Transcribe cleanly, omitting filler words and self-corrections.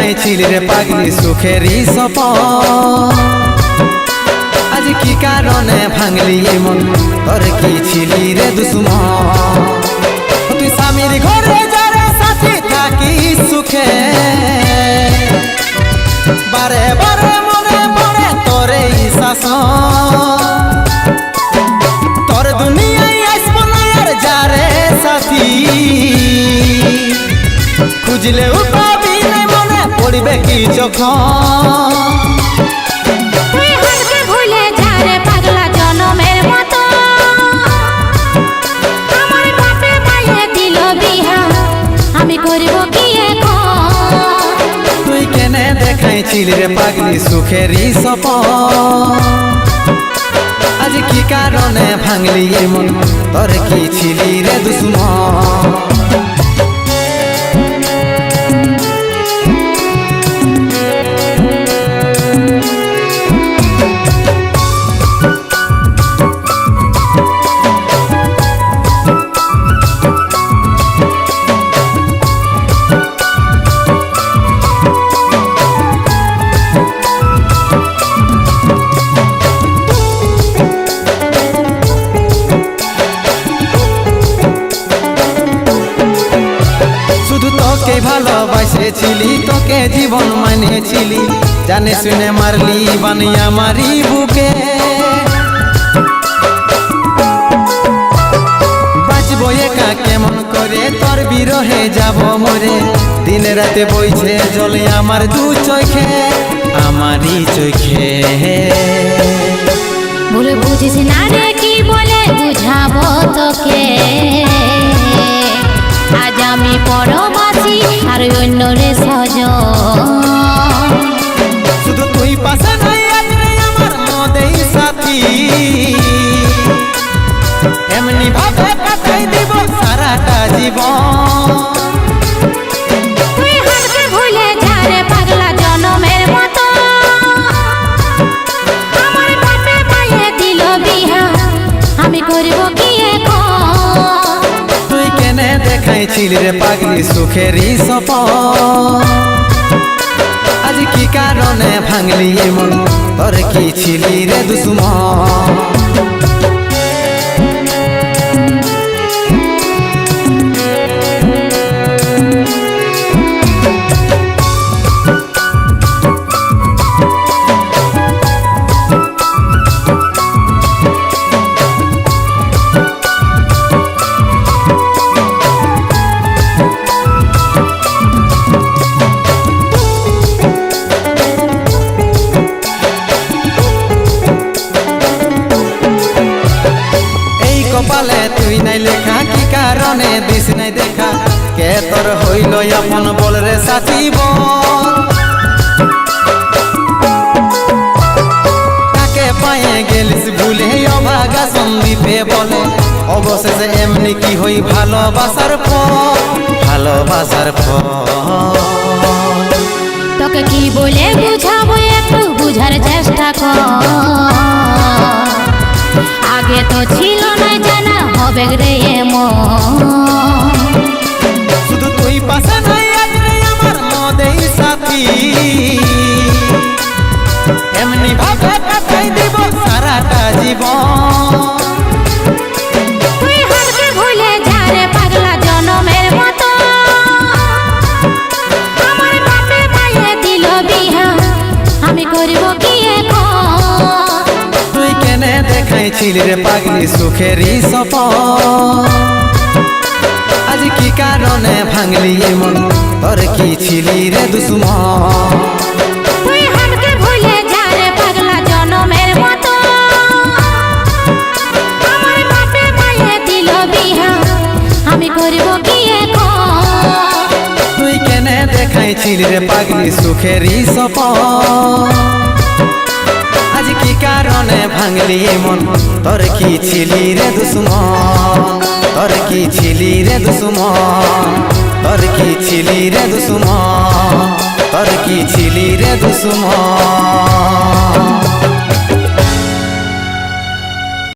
দেখাইছিল রে পাগলি সুখেরই সপন আজ কি কারণে ভাঙলি মন তোর কি ছিলি রে দুশ্মন তুই স্বামীর ঘরে যারে সাথে থাকি সুখে বারে বারে মনে পড়ে তোর এই শাসন তোর দুনিয়ায় আসবো না আর যারে সাথী খুঁজলে পাবি না মনে পড়বে কি যখন দেখাইছিল রে পাগলি সুখেরই সপন আজ কি কারণে ভাঙলি মন তোর কি ছিলি রে দুশ্মন তোকে ভালোবাসেছিলি তোকে জীবন মানেছিলি জানে শুনে মারলি বানিয়া মারি বুকে বাঁচবো একা কেমন করে তোর বিরহে যাব মরে দিনে রাতে বইছে জলে আমার দু চোখে আমারই চোখে বলে বুঝিস না রে কি বলে বুঝাবো তোকে আজ আমি পরবাসী আর অন্য রে সজন শুধু তুই পাশে নাই আজ রে আমার মদেই সাথী এমনি ভাবে কাটাই দিব সারাটা জীবন তুই হারকে ভুলে যা রে পাগলা জনমের মতো আমার বাপে মায়ে দিল বিহা আমি করব কি এখন তুই কেনে দেখাইছিল রে পাগলি সুখেরই সপন আজ কি কারণে ভাঙলি মন তোর কি ছিলি রে দুশ্মন কপালে তুই নাই লেখা কি কারণে দিস নাই দেখা কে তোর হইল আপন বল রে সাথী বল কাকে পায়ে গেলিস ভুলে অভাগা সন্দীপে বলে অবশেষে এমনি কি হই ভালোবাসার ফল ভালোবাসার ফল তোকে কি বলে বুঝাবো একটু বুঝার চেষ্টা কর আগে তো ছিল না জানা হবে রে এমন শুধু তুই পাশে নাই আজ রে আমার মদেই সাথী এমনি ভাবে কাটাই দিব সারাটা জীবন তুই হারকে ভুলে যা রে পাগলা জনমের মতো আমার বাপে মায়ে দিল বিহা আমি করব কি এখন তুই কেনে দেখাইছিল রে পাগলি সুখেরই সপন আজ কি কারণে ভাঙলি মন তোর কি ছিলি রে দুশ্মন তুই হারকে ভুলে যা রে পাগলা জনমের মতো আমার বাপে মায়ে দিল বিহা আমি করব কি এখন তুই কেনে দেখাইছিল রে পাগলি সুখেরই সপন আজ কি কারণে ভাঙলি মন তোর কি ছিলি রে দুশ্মন তোর কি ছিলি রে দুশ্মন তোর কি ছিলি রে দুশ্মন তোর কি ছিলি রে দুশ্মন